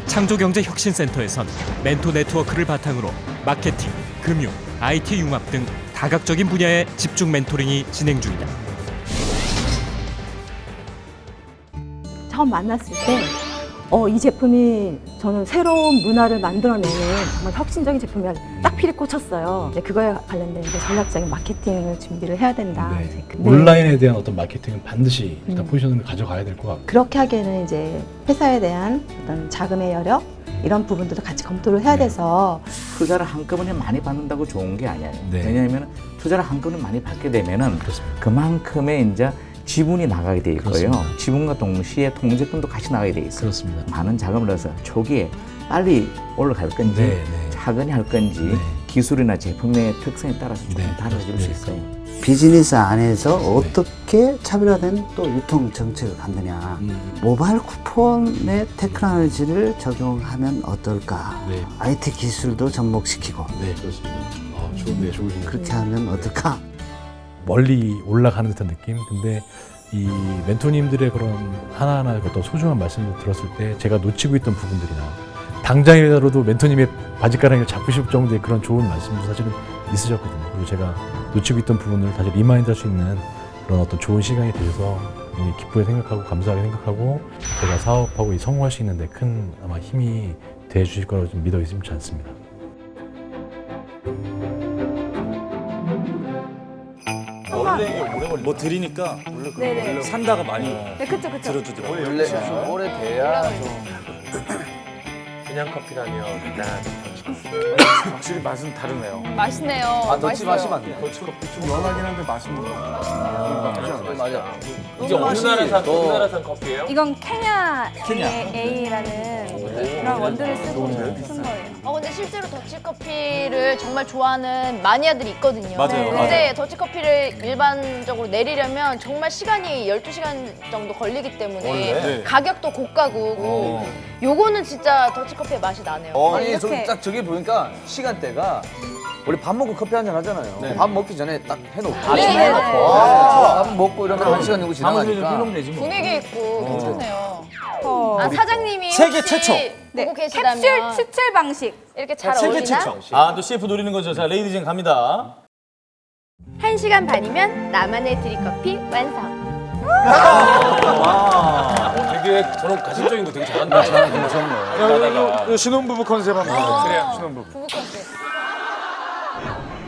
창조경제혁신센터에선 멘토 네트워크를 바탕으로 마케팅, 금융, IT 융합 등 다각적인 분야의 집중 멘토링이 진행 중이다. 처음 만났을 때 이 제품이 저는 새로운 문화를 만들어내는 정말 혁신적인 제품이라 딱 필이 꽂혔어요. 이제 그거에 관련된 이제 전략적인 마케팅을 준비를 해야 된다. 이제 온라인에 대한 어떤 마케팅은 반드시 일단 포지션을 가져가야 될 것 같고 그렇게 하기에는 이제 회사에 대한 어떤 자금의 여력 이런 부분들도 같이 검토를 해야 돼서 투자를 한꺼번에 많이 받는다고 좋은 게 아니에요. 네. 왜냐하면 투자를 한꺼번에 많이 받게 되면은 그만큼의 이제 지분이 나가게 돼 있고요. 그렇습니다. 지분과 동시에 통제권도 같이 나가게 돼 있어요. 그렇습니다. 많은 자금을 넣어서 초기에 빨리 올라갈 건지 차근히 할 건지 기술이나 제품의 특성에 따라서 조금 달라질 수 있어요. 비즈니스 안에서 어떻게 차별화된 또 유통 정책을 갖느냐. 모바일 쿠폰의 테크놀로지를 적용하면 어떨까. IT 기술도 접목시키고. 네, 그렇습니다. 좋은데 좋으시네요. 그렇게 하면 어떨까. 멀리 올라가는 듯한 느낌. 근데 이 멘토님들의 그런 하나하나 어떤 소중한 말씀을 들었을 때 제가 놓치고 있던 부분들이나 당장이라도 멘토님의 바지가랑이를 잡고 싶을 정도의 그런 좋은 말씀도 사실은 있으셨거든요. 그리고 제가 놓치고 있던 부분을 다시 리마인드 할 수 있는 그런 어떤 좋은 시간이 되셔서 굉장히 기쁘게 생각하고 감사하게 생각하고 제가 사업하고 이 성공할 수 있는데 큰 아마 힘이 돼 주실 거라고 좀 믿어 의심치 않습니다. 원래 오래 걸리. 뭐 드리니까 네네. 산다가 많이 네, 그쵸, 그쵸. 들어주더라고요. 원래 좀 오래 돼야 좀 그냥 커피라면 확실히 맛은 다르네요. 맛있네요. 더치 맛있어요. 마시면 안 돼. 더치커피 좀 연하긴 한데 맛있는 거. 맞아. 이제 어느 나라산 커피예요? 이건 케냐 A라는 그런 원두를 쓰고 쓴 거예요. 근데 실제로 더치커피를 정말 좋아하는 마니아들이 있거든요. 맞아요. 근데 더치커피를 일반적으로 내리려면 정말 시간이 12시간 정도 걸리기 때문에 원래? 가격도 고가고 요거는 진짜 더치커피의 맛이 나네요. 아니 딱 저기 보니까 시간대가 우리 밥 먹고 커피 한잔 하잖아요. 밥 먹기 전에 딱 해놓고 네, 네, 네. 밥 먹고 이러면 1시간 정도 지나가니까 분위기 있고 괜찮네요. 사장님이 세계 혹시 최초. 보고 계시다면 캡슐 추출 방식. 이렇게 잘 세계 어울리나? 최초. 아, 또 CF 노리는 거죠. 자, 레이디젠 갑니다. 1시간 반이면 나만의 드립커피 완성. 되게 저런 가식적인 거 되게 잘한다. 이거 신혼부부 컨셉 한번. 그래요. 신혼부부. 부부 컨셉.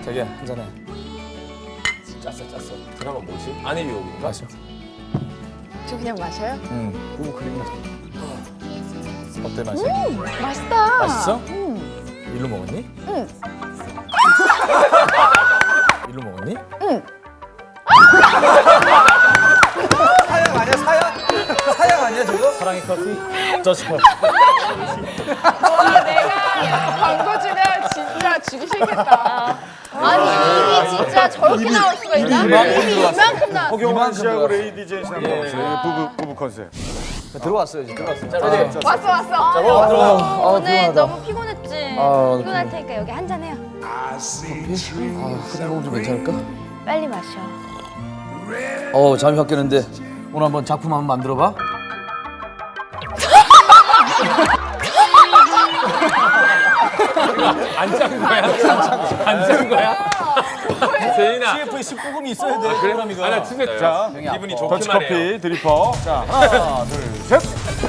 자기야 한잔해. 짰어. 드라마 뭐지? 아니 여기 마셔. 저 그냥 마셔요? 응. 부부 크림 마셔. 어때 맛이? 맛있다. 맛있어? 음. 일로 먹었니? 응. 일로 먹었니? 응. 사양 아니야 사양? 사양 아니야 저거? 사랑의 커피, 저스 커피. 와, 내가 광고 주면 진짜 주기 싫겠다. 아니 입이 진짜 저렇게 나올 수가 있나? 입이 이만큼 나왔어. 허경환 씨하고 레이디 제인 씨 한번 보세요. 부부 컨셉. 들어왔어요 지금. 왔어. 자, 들어와요. 오늘 피곤하다. 너무 피곤했지. 아, 피곤할 테니까 여기 한 잔 해요. 커피 먹으면 좀 괜찮을까? 빨리 마셔. 잠이 확 깨는데 오늘 한번 작품 한번 만들어봐. 안 짠 거야? 안 짠 거야? 제인아. CF에 19금이 있어야 돼. 그래? 그럼 이거. 아, 나 진짜 자, 기분이 좋기만 해요. 더치커피 드리퍼. 자, 하나, 둘, 셋.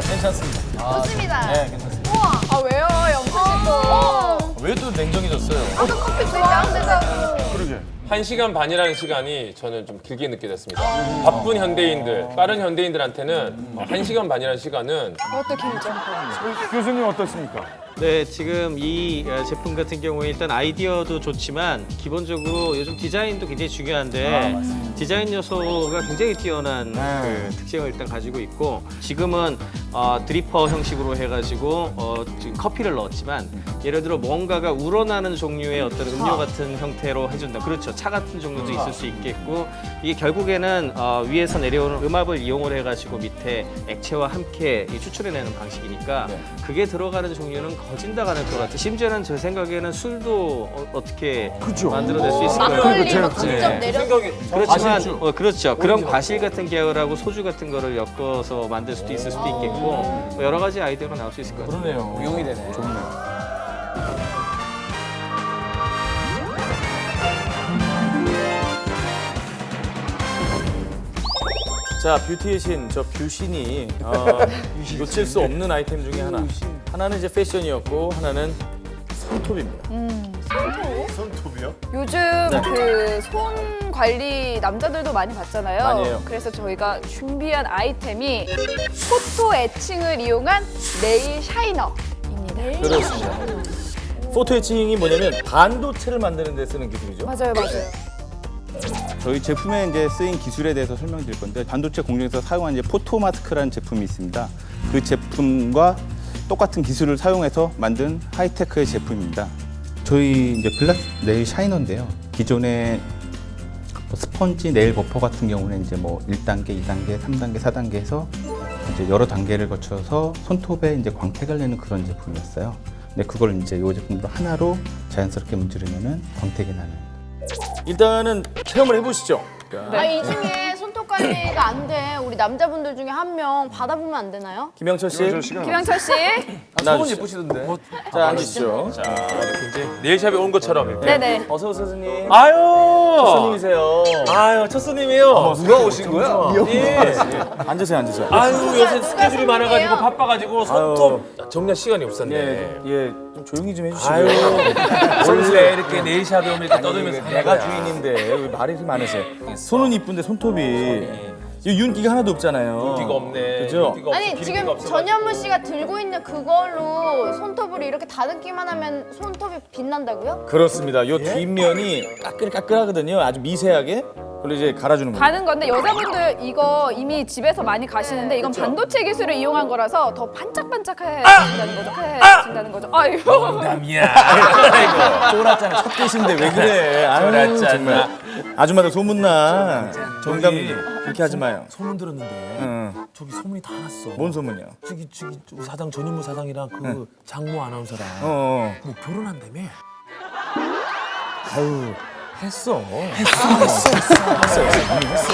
괜찮습니다. 좋습니다. 네, 괜찮습니다. 우와, 아 왜요, 영수 씨 또? 왜 또 냉정해졌어요? 저도 커피 되게 안 되자고. 그러게. 1시간 반이라는 시간이 저는 좀 길게 느껴졌습니다. 바쁜 현대인들, 빠른 현대인들한테는 1시간 반이라는 시간은 어떻게 김정? 교수님 어떻습니까? 네, 지금 이 제품 같은 경우에 일단 아이디어도 좋지만 기본적으로 요즘 디자인도 굉장히 중요한데 디자인 요소가 굉장히 뛰어난 그 특징을 일단 가지고 있고 지금은 드리퍼 형식으로 해가지고 지금 커피를 넣었지만 예를 들어 뭔가가 우러나는 종류의 어떤 음료 같은 형태로 해준다. 그렇죠. 차 같은 종류도 있을 수 있겠고 이게 결국에는 위에서 내려오는 음압을 이용을 해가지고 밑에 액체와 함께 추출해내는 방식이니까 그게 들어가는 종류는 거진다가 될 것 같아요. 심지어는 제 생각에는 술도 어떻게 만들어낼 수 있을 거예요. 막걸리 막 직접 내려서 그렇지만 그렇죠. 그런 과실 같은 계열하고 소주 같은 거를 엮어서 만들 수도 있을 수도 있겠고 뭐 여러 가지 아이디어가 나올 수 있을 것 같아요. 그러네요. 용이 되네. 좋네요. 자, 뷰티의 신, 저 뷰신이 놓칠 수 없는 아이템 중에 하나. 하나는 이제 패션이었고 하나는 손톱입니다. 손톱이요? 요즘 그 손 관리 남자들도 많이 받잖아요. 많이 해요. 그래서 저희가 준비한 아이템이 포토 애칭을 이용한 네일 샤이너입니다. 그렇습니다. 포토 에칭이 뭐냐면 반도체를 만드는 데 쓰는 기술이죠. 맞아요, 맞아요. 저희 제품에 이제 쓰인 기술에 대해서 설명드릴 건데 반도체 공정에서 사용한 이제 포토마스크라는 제품이 있습니다. 그 제품과 똑같은 기술을 사용해서 만든 하이테크의 제품입니다. 저희 이제 글라스 네일 샤이너인데요. 기존의 스펀지 네일 버퍼 같은 경우는 이제 뭐 1단계, 2단계, 3단계, 4단계 해서 이제 여러 단계를 거쳐서 손톱에 이제 광택을 내는 그런 제품이었어요. 근데 그걸 이제 이 제품으로 하나로 자연스럽게 문지르면은 광택이 나는. 일단은 체험을 해보시죠. 이 중에 손톱 관리가 안 돼. 우리 남자분들 중에 한 명 받아보면 안 되나요? 김영철 씨. 김영철 씨. 손은 예쁘시던데. 자, 앉으시죠. 자, 이렇게 이제 네일샵에 온 것처럼 이렇게. 네네. 어서 오세요, 스님. 아유! 첫 손님이세요. 아유, 첫 손님이에요. 누가 오신 거야? 예. 앉으세요, 앉으세요. 아유, 요새 스케줄이 많아가지고 바빠가지고 손톱 정리할 시간이 없었네. 예, 좀 조용히 좀 해주시고요. 아유, 원래 이렇게 네일샵에 오면 이렇게 떠들면서 하는 내가 거야. 주인인데 왜 말이 이렇게 많으세요? 손은 이쁜데 손톱이 이 윤기가 하나도 없잖아요. 윤기가 없네. 그죠? 윤기가 아니 없어, 지금 기름기가 없어가지고. 전현무 씨가 들고 있는 그걸로 손톱을 이렇게 다듬기만 하면 손톱이 빛난다고요? 그렇습니다. 요 뒷면이 까끌까끌하거든요. 아주 미세하게. 그걸 이제 갈아주는 거예요. 가는 건데 여자분들 이거 이미 집에서 많이 가시는데 이건 반도체 기술을 이용한 거라서 더 반짝반짝해진다는 거죠. 해진다는 거죠. 아이고. 농담이야. 쫄았잖아. 첫 개신데 왜 그래? 아유, 쫄았잖아. 정말. 아줌마들 소문나. 정답 그렇게 하지 마요. 소문 들었는데 저기 소문이 다 났어. 뭔 소문이야? 저기 사장 전현무 사장이랑 그 장모 아나운서랑 어. 뭐 결혼한다며? 아유. 했어. 했어. 이미 했어.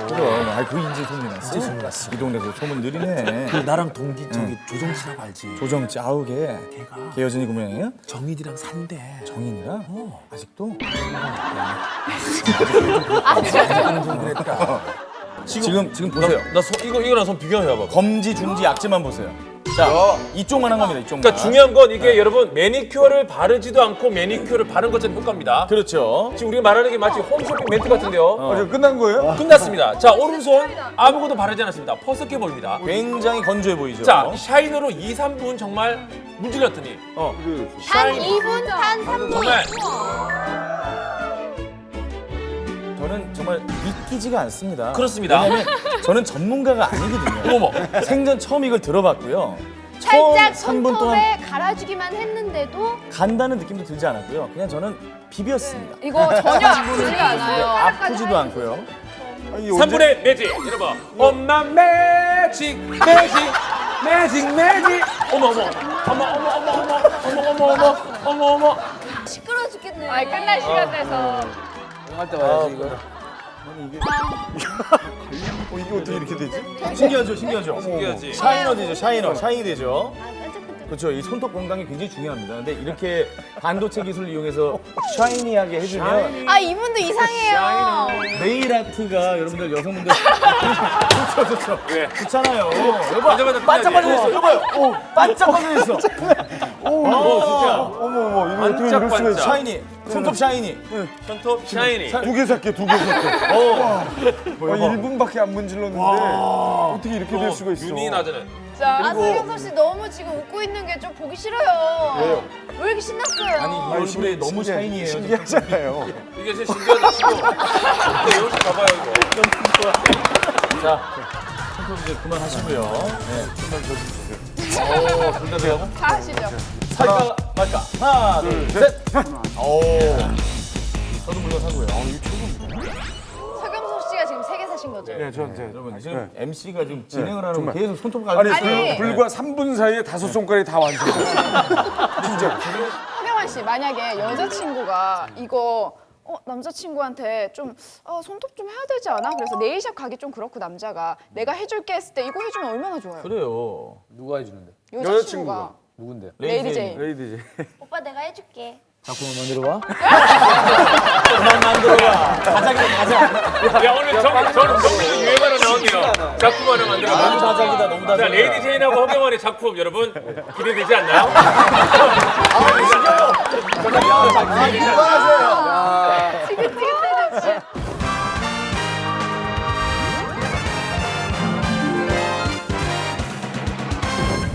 그럼. 아, 그 인제 소문이 났어. 인제 소문이 났어. 이 동네에서 소문 느리네. 그 나랑 동기 저기 조정치라고 알지? 조정치 아우 걔 여전히 그 모양이야? 정인이랑 산대. 정인이랑? 아직도? 지금 보세요. 이거랑 손 비교해봐. 검지, 중지, 약지만 보세요. 자, 이쪽만 한 겁니다. 이쪽만. 그러니까 중요한 건 이게 여러분 매니큐어를 바르지도 않고 매니큐어를 바른 것처럼 효과입니다. 그렇죠. 지금 우리가 말하는 게 마치 홈쇼핑 멘트 같은데요. 지금 끝난 거예요? 끝났습니다. 자, 오른손 아무것도 바르지 않았습니다. 퍼스게 보입니다. 굉장히 건조해 보이죠. 자, 샤이너로 2, 3분 정말 문질렀더니 한 2분, 한 3분. 정말 저는 정말 믿기지가 않습니다. 그렇습니다. 왜냐면 저는 전문가가 아니거든요. 어머. 생전 처음 이걸 들어봤고요. 살짝 처음 3분 동안 손톱에 갈아주기만 했는데도 간다는 느낌도 들지 않았고요. 그냥 저는 비볐습니다. 이거 전혀 아프지가 않아요. 아프지도 않고요. 3분의 매직 들어봐. 엄마 매직 매직 매직 매직. 어머. 시끄러워 죽겠네. 아, 끝날 시간 돼서. 할때 봐야지 이거. 이게 어떻게 이렇게 되지? 신기하죠, 신기하죠. 신기하지. 샤이너 되죠, 샤이니 되죠. 그렇죠. 이 손톱 건강이 굉장히 중요합니다. 근데 이렇게 반도체 기술을 이용해서 샤이니하게 해주면 이분도 이상해요. 네일 아트가 여러분들 여성분들 좋죠. 좋잖아요. 여보, 반짝반짝했어. 여봐요. 반짝반짝했어. 진짜. 어머 이거 어떻게 이럴 수가 있어? 샤이니, 손톱 샤이니. 손톱 샤이니. 2개 살게 2개 살게. 와 1분밖에 안 문질렀는데 어떻게 이렇게 될 수가 있어? 윤희 나저는. 아, 설경석 씨 너무 지금 웃고 있는 게 좀 보기 싫어요. 왜요? 왜 이렇게 신났어요? 아니 이 얼굴에 너무 샤이니해요. 신기하잖아요. 이게 제일 신기하다 치고. 여기서 봐봐요 이거. 자, 손톱 이제 그만하시고요. 네, 손톱 줘주세요. 둘다 돼요? 다 하시죠. 살까 말까? 하나, 둘, 셋. 오. 저도 물론 사고요. 설경석 씨가 지금 3개 사신 거죠? 네, 저 여러분 지금 MC가 지금 진행을 하는 거 정말. 계속 손톱 아니 가지고 불과 3분 사이에 5손가락이 다 완성됐어요. 진짜. 허경환 씨, 만약에 여자친구가 이거 남자친구한테 좀 손톱 좀 해야 되지 않아? 그래서 네일샵 가기 좀 그렇고 남자가 내가 해줄게 했을 때 이거 해주면 얼마나 좋아요? 그래요. 누가 해주는데? 여자친구가. 누군데? 레이디 제인. 레이디 제인. 오빠 내가 해줄게. 작품을 만들어 봐. 그만 만들어봐. 가자기다 가자. 야 오늘 정민도 유행하러 나왔네요. 작품 하나 만들어. 너무 다작이다 너무 자 다작. 레이디 제인하고 허경환의 작품 여러분 기대되지 않나요? 지긋지긋해졌지.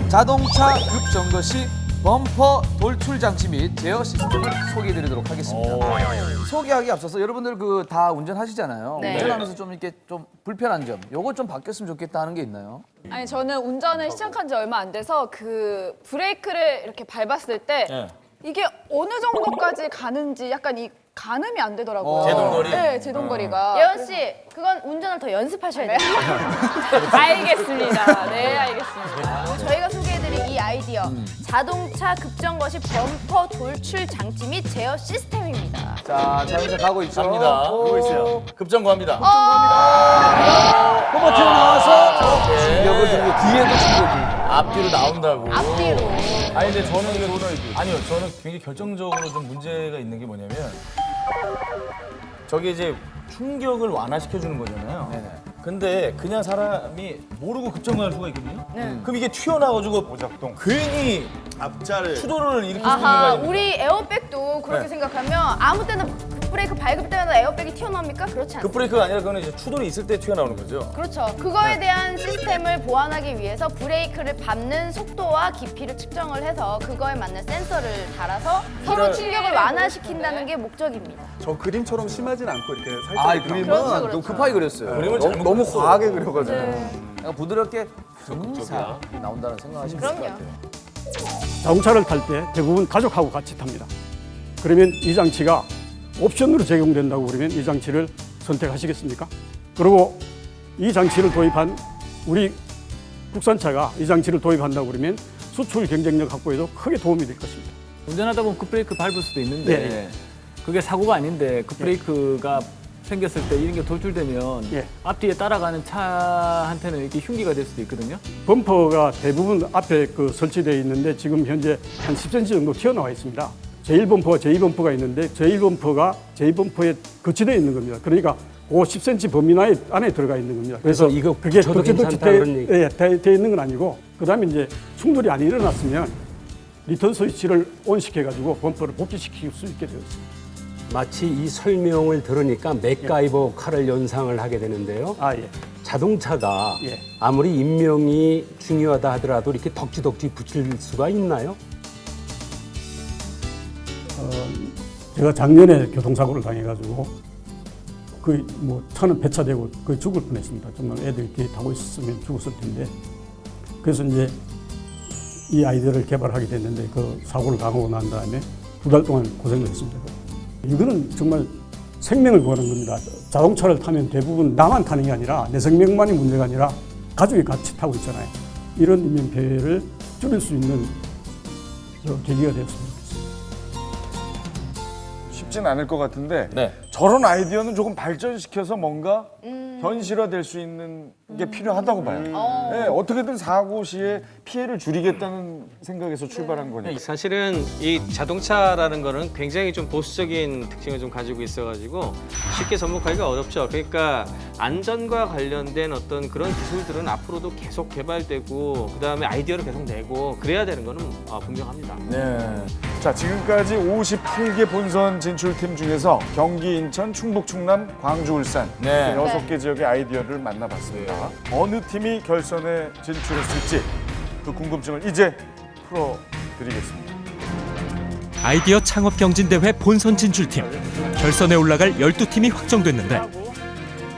자동차 급정거 시 범퍼 돌출 장치 및 제어 시스템을 소개해드리도록 하겠습니다. 소개하기 앞서서 여러분들 그 다 운전하시잖아요. 네. 운전하면서 좀 이렇게 좀 불편한 점, 요거 좀 바뀌었으면 좋겠다 하는 게 있나요? 아니 저는 운전을 시작한 지 얼마 안 돼서 그 브레이크를 이렇게 밟았을 때 네. 이게 어느 정도까지 가는지 약간 이 가늠이 안 되더라고요. 제동거리? 네, 제동거리가. 예원 씨, 그건 운전을 더 연습하셔야 돼요. 알겠습니다. 네, 알겠습니다. 저희가 소개해드릴 이 아이디어, 자동차 급정거 시 범퍼 돌출 장치 및 제어 시스템입니다. 자, 자동차 가고 있죠? 갑니다. 가고 있어요. 급정거합니다. 포버 튀어나와서 충격을 네. 주고 뒤에도 충격이. 앞뒤로 나온다고. 앞뒤로. 아니 근데 저는 이게 아니요 저는 굉장히 결정적으로 좀 문제가 있는 게 뭐냐면 저게 이제 충격을 완화시켜 주는 거잖아요. 네네. 근데 그냥 사람이 모르고 급정거할 수가 있거든요. 네. 그럼 이게 튀어나와가지고 오작동. 괜히 앞자를 추돌을 일으킬 수 있는 거 아하, 아닙니까? 우리 에어백도 그렇게 네. 생각하면 아무 때나 급브레이크 밟을 때마다 에어백이 튀어나옵니까? 그렇지 않습니다. 급브레이크가 아니라 그거는 이제 추돌이 있을 때 튀어나오는 거죠. 그렇죠. 그거에 대한 시스템을 보완하기 위해서 브레이크를 밟는 속도와 깊이를 측정을 해서 그거에 맞는 센서를 달아서 서로 충격을 완화시킨다는 게 목적입니다. 저 그림처럼 심하진 않고 이렇게 살짝 아, 이렇게 그림은 그렇죠, 너무 그렇죠. 급하게 그렸어요. 그림을 잘못 너무 그렸어. 과하게 그려가지고. 네. 약간 부드럽게 정사 나온다는 생각하시면 될 것 그럼요. 같아요. 자동차를 탈 때 대부분 가족하고 같이 탑니다. 그러면 이 장치가 옵션으로 적용된다고 그러면 이 장치를 선택하시겠습니까? 그리고 이 장치를 도입한 우리 국산차가 이 장치를 도입한다고 그러면 수출 경쟁력 확보에도 크게 도움이 될 것입니다. 운전하다 보면 급브레이크 밟을 수도 있는데 네. 그게 사고가 아닌데 급브레이크가 생겼을 때 이런 게 돌출되면 예. 앞뒤에 따라가는 차한테는 이렇게 흉기가 될 수도 있거든요. 범퍼가 대부분 앞에 설치되어 있는데 지금 현재 한 10cm 정도 튀어나와 있습니다. 제1범퍼와 제2범퍼가 있는데 제1범퍼가 제2범퍼에 거치되어 있는 겁니다. 그러니까 그 10cm 범위 안에 들어가 있는 겁니다. 그래서 이거 그게 저도 덕지덕지 괜찮다 그런 얘기. 돼 있는 건 아니고 그다음에 이제 충돌이 안 일어났으면 리턴 스위치를 온시켜가지고 범퍼를 복귀시킬 수 있게 되어 있습니다. 마치 이 설명을 들으니까 맥가이버 칼을 연상을 하게 되는데요. 예. 자동차가 예. 아무리 인명이 중요하다 하더라도 이렇게 덕지덕지 붙일 수가 있나요? 제가 작년에 교통사고를 당해가지고 차는 폐차되고 거의 죽을 뻔했습니다. 정말 애들이 뒤에 타고 있었으면 죽었을 텐데 그래서 이제 이 아이디어를 개발하게 됐는데 그 사고를 당하고 난 다음에 2달 동안 고생을 했습니다. 이거는 정말 생명을 구하는 겁니다. 자동차를 타면 대부분 나만 타는 게 아니라 내 생명만이 문제가 아니라 가족이 같이 타고 있잖아요. 이런 인명피해를 줄일 수 있는 계기가 되었습니다. 쉽진 않을 것 같은데 저런 아이디어는 조금 발전시켜서 뭔가 현실화될 수 있는 게 필요하다고 봐요. 네, 어떻게든 사고 시에 피해를 줄이겠다는 생각에서 출발한 거니까. 사실은 이 자동차라는 거는 굉장히 좀 보수적인 특징을 좀 가지고 있어가지고 쉽게 접목하기가 어렵죠. 그러니까 안전과 관련된 어떤 그런 기술들은 앞으로도 계속 개발되고 그다음에 아이디어를 계속 내고 그래야 되는 거는 분명합니다. 네. 자, 지금까지 58개 본선 진출팀 중에서 경기, 인천, 충북, 충남, 광주, 울산 네. 6개 지역의 아이디어를 만나봤습니다. 어느 팀이 결선에 진출했을지 그 궁금증을 이제 풀어드리겠습니다. 아이디어 창업 경진대회 본선 진출팀. 결선에 올라갈 12팀이 확정됐는데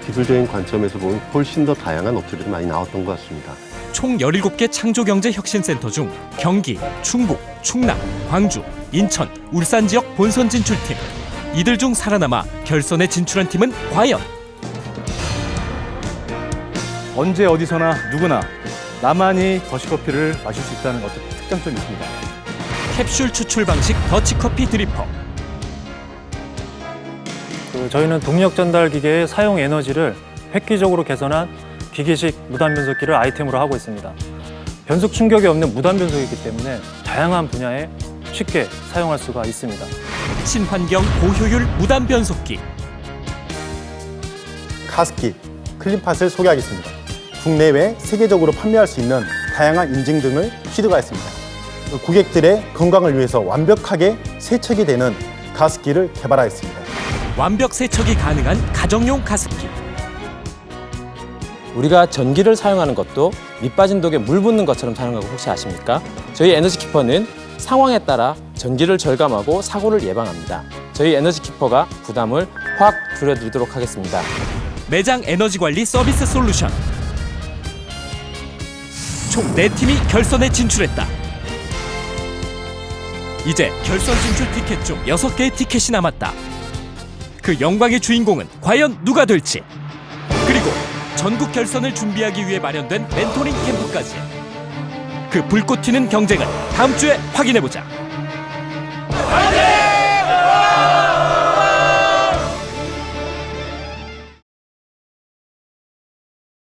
기술적인 관점에서 보면 훨씬 더 다양한 업체들이 많이 나왔던 것 같습니다. 총 17개 창조경제혁신센터 중 경기, 충북, 충남, 광주, 인천, 울산 지역 본선 진출팀. 이들 중 살아남아 결선에 진출한 팀은 과연? 언제 어디서나 누구나 나만이 더치커피를 마실 수 있다는 어떤 특장점이 있습니다. 캡슐 추출 방식 더치커피 드리퍼. 저희는 동력 전달 기계의 사용 에너지를 획기적으로 개선한 기계식 무단 변속기를 아이템으로 하고 있습니다. 변속 충격이 없는 무단 변속이기 때문에 다양한 분야에 쉽게 사용할 수가 있습니다. 친환경 고효율 무단 변속기. 가습기, 클린팟을 소개하겠습니다. 국내외 세계적으로 판매할 수 있는 다양한 인증 등을 취득하였습니다. 고객들의 건강을 위해서 완벽하게 세척이 되는 가습기를 개발하였습니다. 완벽 세척이 가능한 가정용 가습기. 우리가 전기를 사용하는 것도 밑 빠진 독에 물 붓는 것처럼 사용하는 거 혹시 아십니까? 저희 에너지키퍼는 상황에 따라 전기를 절감하고 사고를 예방합니다. 저희 에너지키퍼가 부담을 확 줄여드리도록 하겠습니다. 매장 에너지 관리 서비스 솔루션. 총 4팀이 결선에 진출했다. 이제 결선 진출 티켓 중 6개의 티켓이 남았다. 그 영광의 주인공은 과연 누가 될지. 그리고 전국 결선을 준비하기 위해 마련된 멘토링 캠프까지. 그 불꽃 튀는 경쟁을 다음 주에 확인해보자.